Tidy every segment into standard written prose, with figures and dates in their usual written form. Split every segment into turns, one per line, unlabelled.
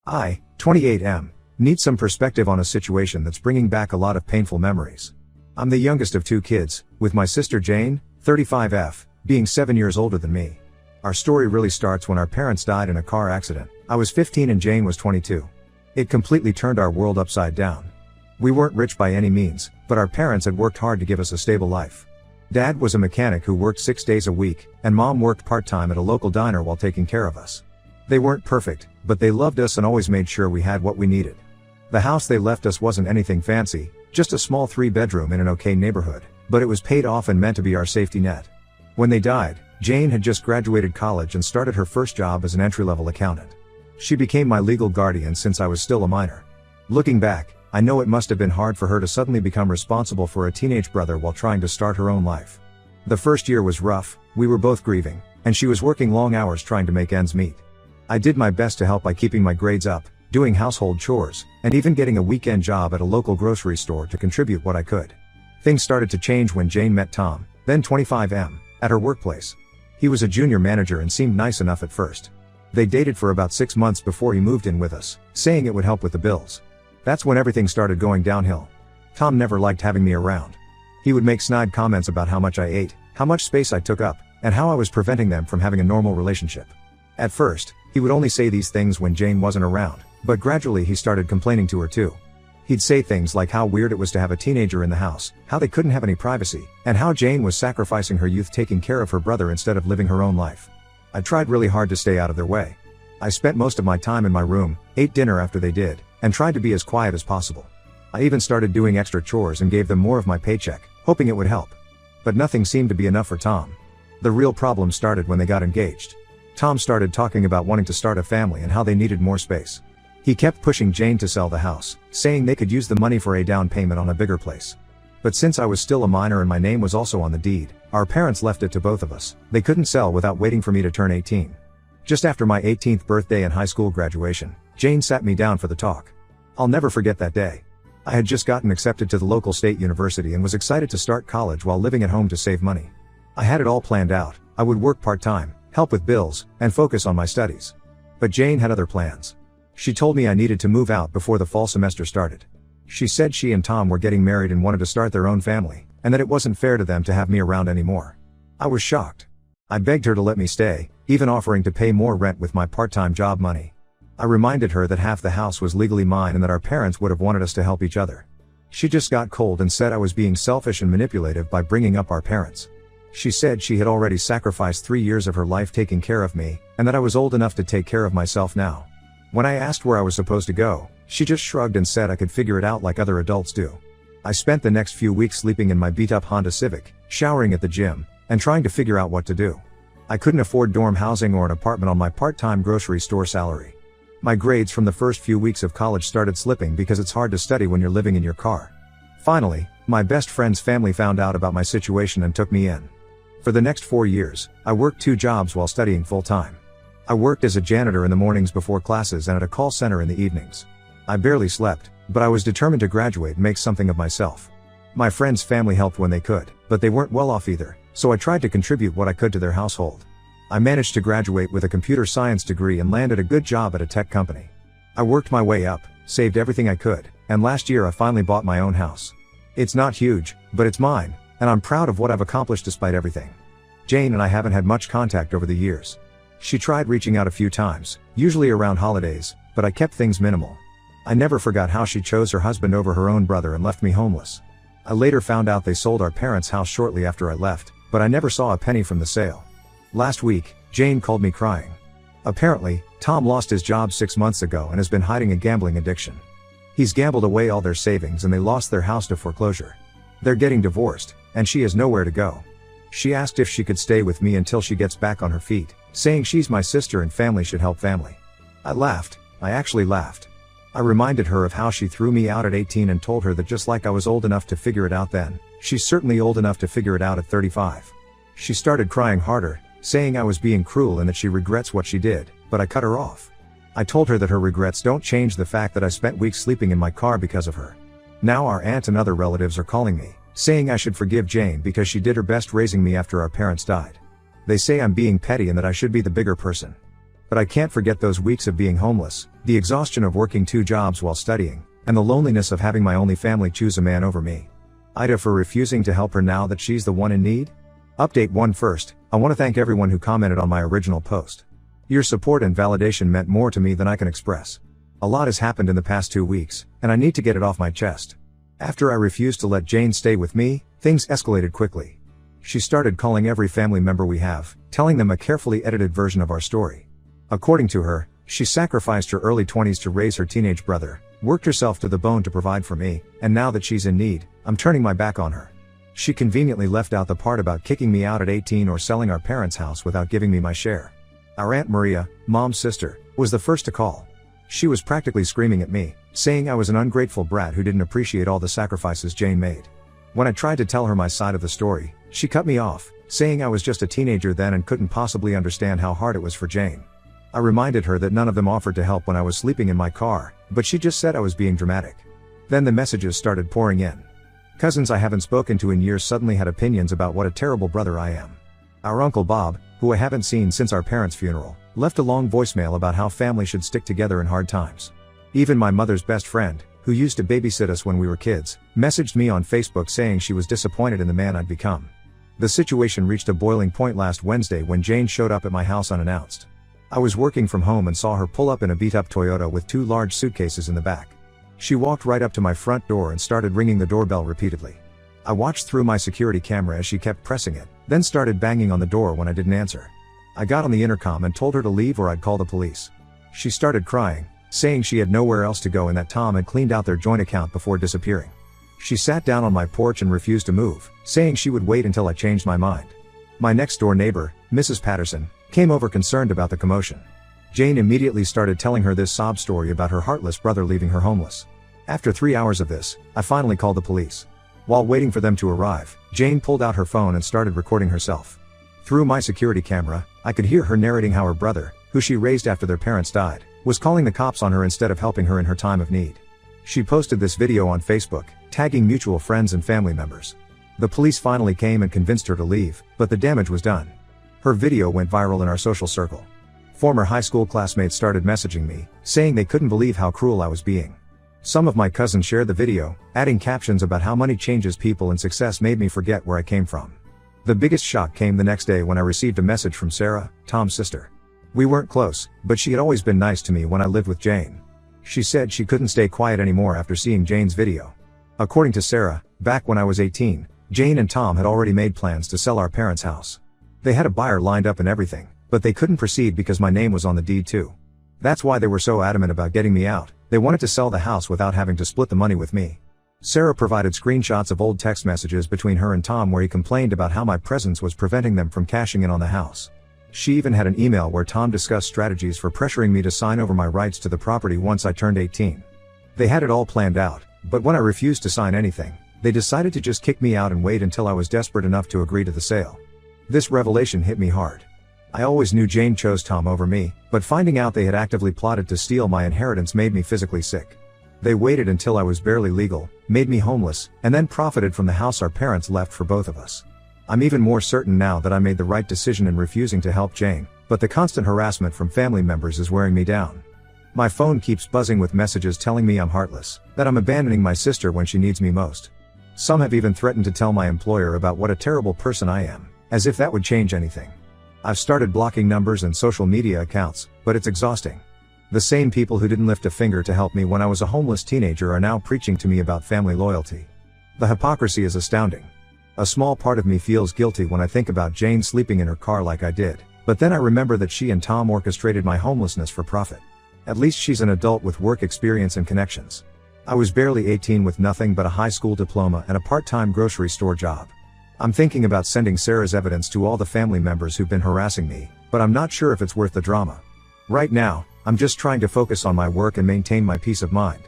I, 28M, need some perspective on a situation that's bringing back a lot of painful memories. I'm the youngest of two kids, with my sister Jane, 35F, being 7 years older than me. Our story really starts when our parents died in a car accident. I was 15 and Jane was 22. It completely turned our world upside down. We weren't rich by any means, but our parents had worked hard to give us a stable life. Dad was a mechanic who worked 6 days a week, and Mom worked part-time at a local diner while taking care of us. They weren't perfect, but they loved us and always made sure we had what we needed. The house they left us wasn't anything fancy, just a small 3-bedroom in an okay neighborhood, but it was paid off and meant to be our safety net. When they died, Jane had just graduated college and started her first job as an entry-level accountant. She became my legal guardian since I was still a minor. Looking back, I know it must have been hard for her to suddenly become responsible for a teenage brother while trying to start her own life. The first year was rough, we were both grieving, and she was working long hours trying to make ends meet. I did my best to help by keeping my grades up, doing household chores, and even getting a weekend job at a local grocery store to contribute what I could. Things started to change when Jane met Tom, then 25M, at her workplace. He was a junior manager and seemed nice enough at first. They dated for about 6 months before he moved in with us, saying it would help with the bills. That's when everything started going downhill. Tom never liked having me around. He would make snide comments about how much I ate, how much space I took up, and how I was preventing them from having a normal relationship. At first, he would only say these things when Jane wasn't around, but gradually he started complaining to her too. He'd say things like how weird it was to have a teenager in the house, how they couldn't have any privacy, and how Jane was sacrificing her youth taking care of her brother instead of living her own life. I tried really hard to stay out of their way. I spent most of my time in my room, ate dinner after they did, and tried to be as quiet as possible. I even started doing extra chores and gave them more of my paycheck, hoping it would help. But nothing seemed to be enough for Tom. The real problem started when they got engaged. Tom started talking about wanting to start a family and how they needed more space. He kept pushing Jane to sell the house, saying they could use the money for a down payment on a bigger place. But since I was still a minor and my name was also on the deed, our parents left it to both of us. They couldn't sell without waiting for me to turn 18. Just after my 18th birthday and high school graduation, Jane sat me down for the talk. I'll never forget that day. I had just gotten accepted to the local state university and was excited to start college while living at home to save money. I had it all planned out. I would work part-time, help with bills, and focus on my studies. But Jane had other plans. She told me I needed to move out before the fall semester started. She said she and Tom were getting married and wanted to start their own family, and that it wasn't fair to them to have me around anymore. I was shocked. I begged her to let me stay, even offering to pay more rent with my part-time job money. I reminded her that half the house was legally mine and that our parents would have wanted us to help each other. She just got cold and said I was being selfish and manipulative by bringing up our parents. She said she had already sacrificed 3 years of her life taking care of me, and that I was old enough to take care of myself now. When I asked where I was supposed to go, she just shrugged and said I could figure it out like other adults do. I spent the next few weeks sleeping in my beat-up Honda Civic, showering at the gym, and trying to figure out what to do. I couldn't afford dorm housing or an apartment on my part-time grocery store salary. My grades from the first few weeks of college started slipping because it's hard to study when you're living in your car. Finally, my best friend's family found out about my situation and took me in. For the next 4 years, I worked 2 jobs while studying full-time. I worked as a janitor in the mornings before classes and at a call center in the evenings. I barely slept, but I was determined to graduate and make something of myself. My friends' family helped when they could, but they weren't well off either, so I tried to contribute what I could to their household. I managed to graduate with a computer science degree and landed a good job at a tech company. I worked my way up, saved everything I could, and last year I finally bought my own house. It's not huge, but it's mine, and I'm proud of what I've accomplished despite everything. Jane and I haven't had much contact over the years. She tried reaching out a few times, usually around holidays, but I kept things minimal. I never forgot how she chose her husband over her own brother and left me homeless. I later found out they sold our parents' house shortly after I left, but I never saw a penny from the sale. Last week, Jane called me crying. Apparently, Tom lost his job 6 months ago and has been hiding a gambling addiction. He's gambled away all their savings and they lost their house to foreclosure. They're getting divorced, and she has nowhere to go. She asked if she could stay with me until she gets back on her feet, saying she's my sister and family should help family. I laughed. I actually laughed. I reminded her of how she threw me out at 18 and told her that just like I was old enough to figure it out then, she's certainly old enough to figure it out at 35. She started crying harder, saying I was being cruel and that she regrets what she did, but I cut her off. I told her that her regrets don't change the fact that I spent weeks sleeping in my car because of her. Now our aunt and other relatives are calling me, saying I should forgive Jane because she did her best raising me after our parents died. They say I'm being petty and that I should be the bigger person. But I can't forget those weeks of being homeless, The exhaustion of working 2 jobs while studying, and the loneliness of having my only family choose a man over me. Ida for refusing to help her now that she's the one in need? Update 1 First, I want to thank everyone who commented on my original post. Your support and validation meant more to me than I can express. A lot has happened in the past 2 weeks, and I need to get it off my chest. After I refused to let Jane stay with me, things escalated quickly. She started calling every family member we have, telling them a carefully edited version of our story. According to her, she sacrificed her early 20s to raise her teenage brother, worked herself to the bone to provide for me, and now that she's in need, I'm turning my back on her. She conveniently left out the part about kicking me out at 18 or selling our parents' house without giving me my share. Our Aunt Maria, Mom's sister, was the first to call. She was practically screaming at me, saying I was an ungrateful brat who didn't appreciate all the sacrifices Jane made. When I tried to tell her my side of the story, she cut me off, saying I was just a teenager then and couldn't possibly understand how hard it was for Jane. I reminded her that none of them offered to help when I was sleeping in my car, but she just said I was being dramatic. Then the messages started pouring in. Cousins I haven't spoken to in years suddenly had opinions about what a terrible brother I am. Our Uncle Bob, who I haven't seen since our parents' funeral, left a long voicemail about how family should stick together in hard times. Even my mother's best friend, who used to babysit us when we were kids, messaged me on Facebook saying she was disappointed in the man I'd become. The situation reached a boiling point last Wednesday when Jane showed up at my house unannounced. I was working from home and saw her pull up in a beat-up Toyota with 2 large suitcases in the back. She walked right up to my front door and started ringing the doorbell repeatedly. I watched through my security camera as she kept pressing it, then started banging on the door when I didn't answer. I got on the intercom and told her to leave or I'd call the police. She started crying, saying she had nowhere else to go and that Tom had cleaned out their joint account before disappearing. She sat down on my porch and refused to move, saying she would wait until I changed my mind. My next door neighbor, Mrs. Patterson, came over concerned about the commotion. Jane immediately started telling her this sob story about her heartless brother leaving her homeless. After 3 hours of this, I finally called the police. While waiting for them to arrive, Jane pulled out her phone and started recording herself. Through my security camera, I could hear her narrating how her brother, who she raised after their parents died, was calling the cops on her instead of helping her in her time of need. She posted this video on Facebook, tagging mutual friends and family members. The police finally came and convinced her to leave, but the damage was done. Her video went viral in our social circle. Former high school classmates started messaging me, saying they couldn't believe how cruel I was being. Some of my cousins shared the video, adding captions about how money changes people and success made me forget where I came from. The biggest shock came the next day when I received a message from Sarah, Tom's sister. We weren't close, but she had always been nice to me when I lived with Jane. She said she couldn't stay quiet anymore after seeing Jane's video. According to Sarah, back when I was 18, Jane and Tom had already made plans to sell our parents' house. They had a buyer lined up and everything, but they couldn't proceed because my name was on the deed too. That's why they were so adamant about getting me out. They wanted to sell the house without having to split the money with me. Sarah provided screenshots of old text messages between her and Tom where he complained about how my presence was preventing them from cashing in on the house. She even had an email where Tom discussed strategies for pressuring me to sign over my rights to the property once I turned 18. They had it all planned out, but when I refused to sign anything, they decided to just kick me out and wait until I was desperate enough to agree to the sale. This revelation hit me hard. I always knew Jane chose Tom over me, but finding out they had actively plotted to steal my inheritance made me physically sick. They waited until I was barely legal, made me homeless, and then profited from the house our parents left for both of us. I'm even more certain now that I made the right decision in refusing to help Jane, but the constant harassment from family members is wearing me down. My phone keeps buzzing with messages telling me I'm heartless, that I'm abandoning my sister when she needs me most. Some have even threatened to tell my employer about what a terrible person I am, as if that would change anything. I've started blocking numbers and social media accounts, but it's exhausting. The same people who didn't lift a finger to help me when I was a homeless teenager are now preaching to me about family loyalty. The hypocrisy is astounding. A small part of me feels guilty when I think about Jane sleeping in her car like I did, but then I remember that she and Tom orchestrated my homelessness for profit. At least she's an adult with work experience and connections. I was barely 18 with nothing but a high school diploma and a part-time grocery store job. I'm thinking about sending Sarah's evidence to all the family members who've been harassing me, but I'm not sure if it's worth the drama. Right now, I'm just trying to focus on my work and maintain my peace of mind.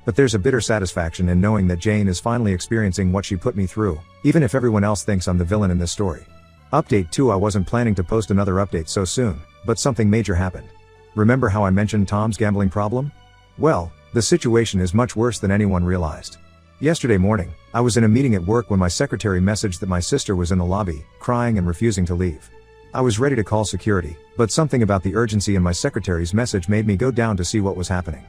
But there's a bitter satisfaction in knowing that Jane is finally experiencing what she put me through, even if everyone else thinks I'm the villain in this story. Update 2: I wasn't planning to post another update so soon, but something major happened. Remember how I mentioned Tom's gambling problem? Well, the situation is much worse than anyone realized. Yesterday morning, I was in a meeting at work when my secretary messaged that my sister was in the lobby, crying and refusing to leave. I was ready to call security, but something about the urgency in my secretary's message made me go down to see what was happening.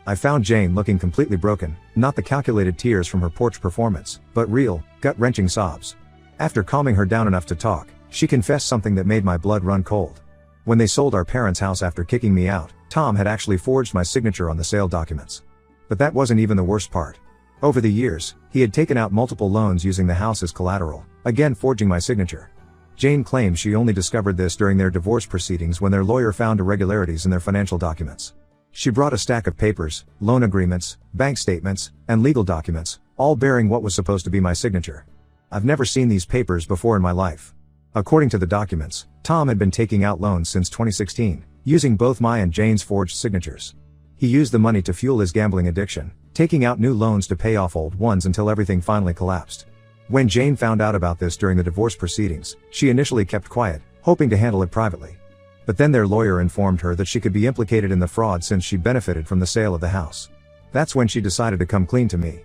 I found Jane looking completely broken, not the calculated tears from her porch performance, but real, gut-wrenching sobs. After calming her down enough to talk, she confessed something that made my blood run cold. When they sold our parents' house after kicking me out, Tom had actually forged my signature on the sale documents. But that wasn't even the worst part. Over the years, he had taken out multiple loans using the house as collateral, again forging my signature. Jane claims she only discovered this during their divorce proceedings when their lawyer found irregularities in their financial documents. She brought a stack of papers, loan agreements, bank statements, and legal documents, all bearing what was supposed to be my signature. I've never seen these papers before in my life. According to the documents, Tom had been taking out loans since 2016, using both my and Jane's forged signatures. He used the money to fuel his gambling addiction, taking out new loans to pay off old ones until everything finally collapsed. When Jane found out about this during the divorce proceedings, she initially kept quiet, hoping to handle it privately. But then their lawyer informed her that she could be implicated in the fraud since she benefited from the sale of the house. That's when she decided to come clean to me.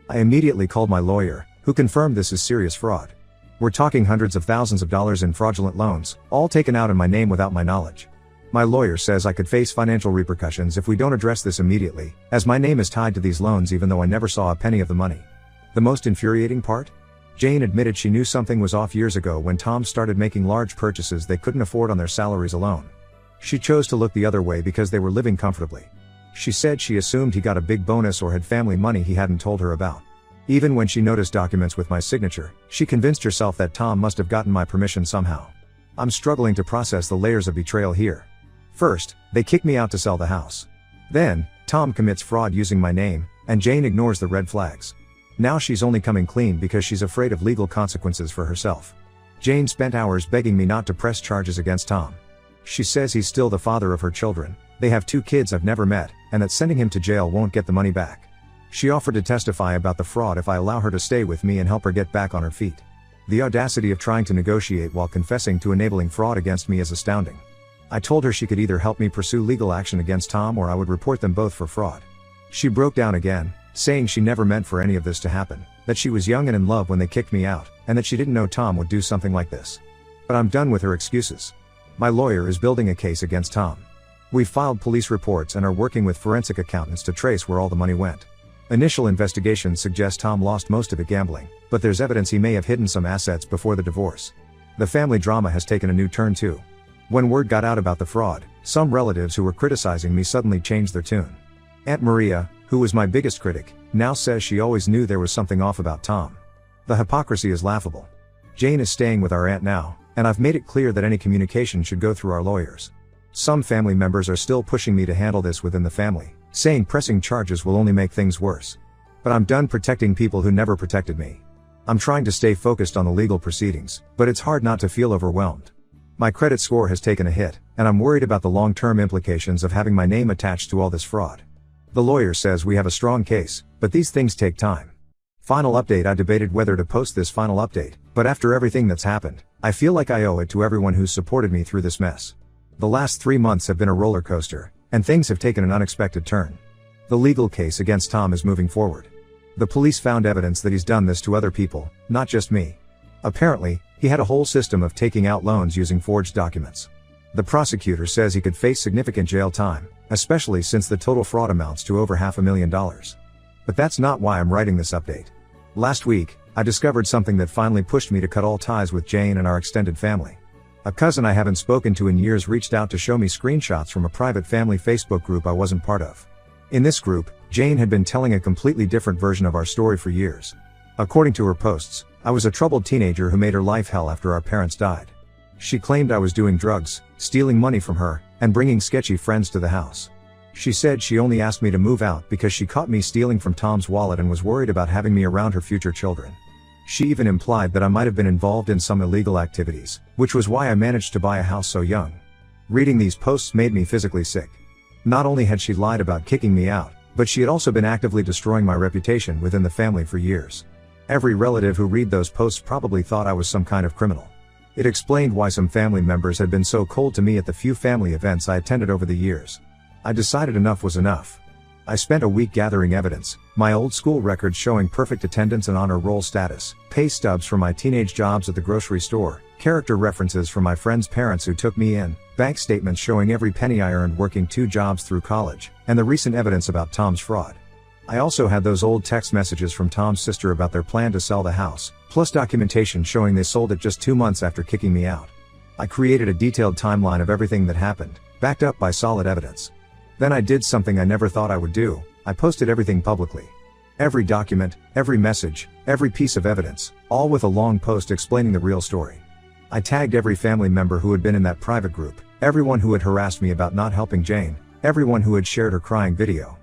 I immediately called my lawyer, who confirmed this is serious fraud. We're talking hundreds of thousands of dollars in fraudulent loans, all taken out in my name without my knowledge. My lawyer says I could face financial repercussions if we don't address this immediately, as my name is tied to these loans even though I never saw a penny of the money. The most infuriating part? Jane admitted she knew something was off years ago when Tom started making large purchases they couldn't afford on their salaries alone. She chose to look the other way because they were living comfortably. She said she assumed he got a big bonus or had family money he hadn't told her about. Even when she noticed documents with my signature, she convinced herself that Tom must have gotten my permission somehow. I'm struggling to process the layers of betrayal here. First, they kick me out to sell the house. Then, Tom commits fraud using my name, and Jane ignores the red flags. Now she's only coming clean because she's afraid of legal consequences for herself. Jane spent hours begging me not to press charges against Tom. She says he's still the father of her children, they have 2 kids I've never met, and that sending him to jail won't get the money back. She offered to testify about the fraud if I allow her to stay with me and help her get back on her feet. The audacity of trying to negotiate while confessing to enabling fraud against me is astounding. I told her she could either help me pursue legal action against Tom or I would report them both for fraud. She broke down again, saying she never meant for any of this to happen, that she was young and in love when they kicked me out, and that she didn't know Tom would do something like this. But I'm done with her excuses. My lawyer is building a case against Tom. We've filed police reports and are working with forensic accountants to trace where all the money went. Initial investigations suggest Tom lost most of it gambling, but there's evidence he may have hidden some assets before the divorce. The family drama has taken a new turn too. When word got out about the fraud, some relatives who were criticizing me suddenly changed their tune. Aunt Maria, who was my biggest critic, now says she always knew there was something off about Tom. The hypocrisy is laughable. Jane is staying with our aunt now, and I've made it clear that any communication should go through our lawyers. Some family members are still pushing me to handle this within the family, saying pressing charges will only make things worse. But I'm done protecting people who never protected me. I'm trying to stay focused on the legal proceedings, but it's hard not to feel overwhelmed. My credit score has taken a hit, and I'm worried about the long-term implications of having my name attached to all this fraud. The lawyer says we have a strong case, but these things take time. Final update: I debated whether to post this final update, but after everything that's happened, I feel like I owe it to everyone who's supported me through this mess. The last 3 months have been a roller coaster, and things have taken an unexpected turn. The legal case against Tom is moving forward. The police found evidence that he's done this to other people, not just me. Apparently, he had a whole system of taking out loans using forged documents. The prosecutor says he could face significant jail time, especially since the total fraud amounts to over $500,000. But that's not why I'm writing this update. Last week, I discovered something that finally pushed me to cut all ties with Jane and our extended family. A cousin I haven't spoken to in years reached out to show me screenshots from a private family Facebook group I wasn't part of. In this group, Jane had been telling a completely different version of our story for years. According to her posts, I was a troubled teenager who made her life hell after our parents died. She claimed I was doing drugs, stealing money from her, and bringing sketchy friends to the house. She said she only asked me to move out because she caught me stealing from Tom's wallet and was worried about having me around her future children. She even implied that I might have been involved in some illegal activities, which was why I managed to buy a house so young. Reading these posts made me physically sick. Not only had she lied about kicking me out, but she had also been actively destroying my reputation within the family for years. Every relative who read those posts probably thought I was some kind of criminal. It explained why some family members had been so cold to me at the few family events I attended over the years. I decided enough was enough. I spent a week gathering evidence, my old school records showing perfect attendance and honor roll status, pay stubs from my teenage jobs at the grocery store, Character references from my friend's parents who took me in, bank statements showing every penny I earned working 2 jobs through college, and the recent evidence about Tom's fraud. I also had those old text messages from Tom's sister about their plan to sell the house, plus documentation showing they sold it just 2 months after kicking me out. I created a detailed timeline of everything that happened, backed up by solid evidence. Then I did something I never thought I would do. I posted everything publicly. Every document, every message, every piece of evidence, all with a long post explaining the real story. I tagged every family member who had been in that private group, everyone who had harassed me about not helping Jane, everyone who had shared her crying video.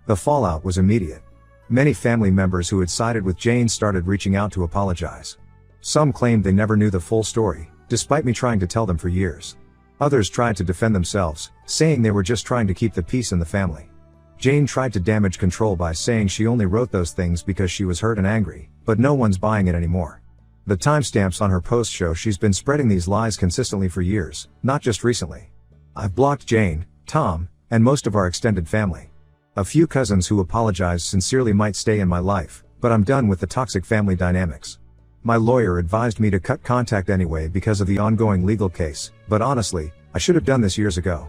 The fallout was immediate. Many family members who had sided with Jane started reaching out to apologize. Some claimed they never knew the full story, despite me trying to tell them for years. Others tried to defend themselves, saying they were just trying to keep the peace in the family. Jane tried to damage control by saying she only wrote those things because she was hurt and angry, but no one's buying it anymore. The timestamps on her post show she's been spreading these lies consistently for years, not just recently. I've blocked Jane, Tom, and most of our extended family. A few cousins who apologized sincerely might stay in my life, but I'm done with the toxic family dynamics. My lawyer advised me to cut contact anyway because of the ongoing legal case, but honestly, I should have done this years ago.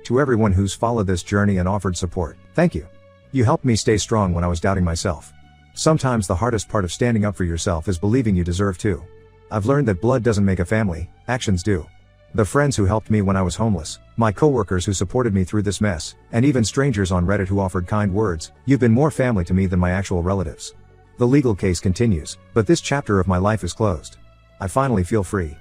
To everyone who's followed this journey and offered support, thank you. You helped me stay strong when I was doubting myself. Sometimes the hardest part of standing up for yourself is believing you deserve to. I've learned that blood doesn't make a family, actions do. The friends who helped me when I was homeless, my coworkers who supported me through this mess, and even strangers on Reddit who offered kind words, you've been more family to me than my actual relatives. The legal case continues, but this chapter of my life is closed. I finally feel free.